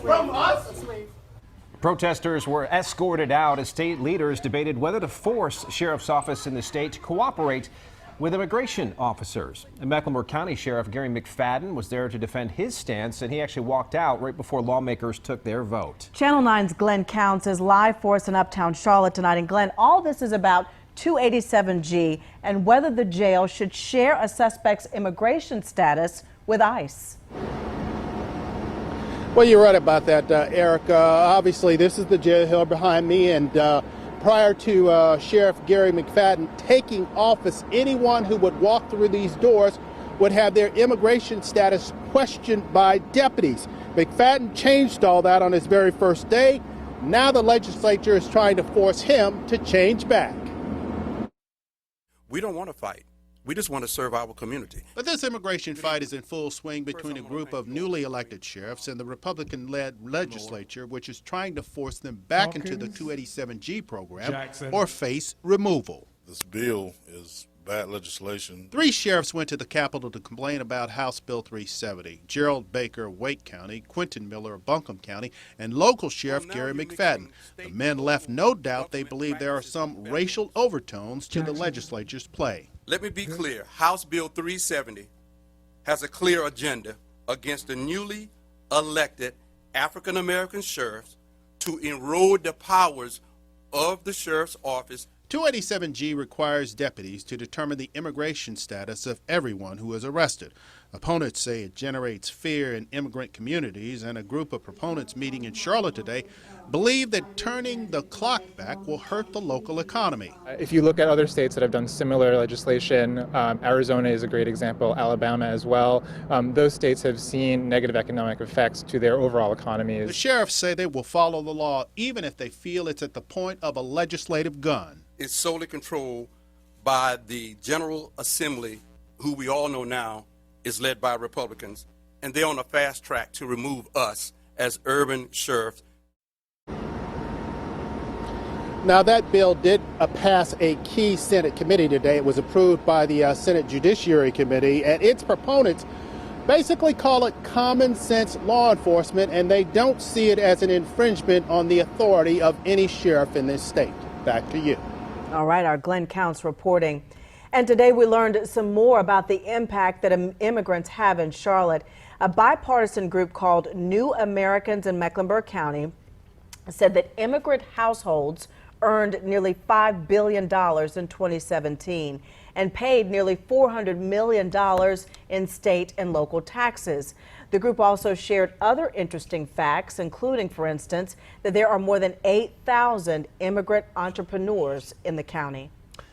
From us? Protesters were escorted out as state leaders debated whether to force sheriff's office in the state to cooperate with immigration officers. Mecklenburg County Sheriff Gary McFadden was there to defend his stance, and he actually walked out right before lawmakers took their vote. Channel 9's Glenn Counts is live for us in Uptown Charlotte tonight. And Glenn, all this is about 287G and whether the jail should share a suspect's immigration status with ICE. Well, you're right about that, Eric. Obviously, this is the jail here behind me, and prior to Sheriff Gary McFadden taking office, anyone who would walk through these doors would have their immigration status questioned by deputies. McFadden changed all that on his very first day. Now the legislature is trying to force him to change back. We don't want to fight. We just want to serve our community. But this immigration fight is in full swing between a group of newly elected sheriffs and the Republican-led legislature, which is trying to force them back into the 287G program or face removal. This bill is bad legislation. 3 sheriffs went to the Capitol to complain about House Bill 370. Gerald Baker, Wake County, Quentin Miller, Buncombe County, and local Sheriff Gary McFadden. The men left no doubt they believe there are some racial overtones to the legislature's play. Let me be clear. House Bill 370 has a clear agenda against the newly elected African American sheriffs to erode the powers of the sheriff's office. 287G requires deputies to determine the immigration status of everyone who is arrested. Opponents say it generates fear in immigrant communities, and a group of proponents meeting in Charlotte today believe that turning the clock back will hurt the local economy. If you look at other states that have done similar legislation, Arizona is a great example, Alabama as well. Those states have seen negative economic effects to their overall economies. The sheriffs say they will follow the law even if they feel it's at the point of a legislative gun. It's solely controlled by the General Assembly, who we all know now is led by Republicans, and they're on a fast track to remove us as urban sheriffs. Now, that bill did pass a key Senate committee today. It was approved by the Senate Judiciary Committee, and its proponents basically call it common sense law enforcement, and they don't see it as an infringement on the authority of any sheriff in this state. Back to you. All right, our Glenn Counts reporting. And today we learned some more about the impact that immigrants have in Charlotte. A bipartisan group called New Americans in Mecklenburg County said that immigrant households earned nearly $5 billion in 2017 and paid nearly $400 million in state and local taxes. The group also shared other interesting facts, including, for instance, that there are more than 8,000 immigrant entrepreneurs in the county.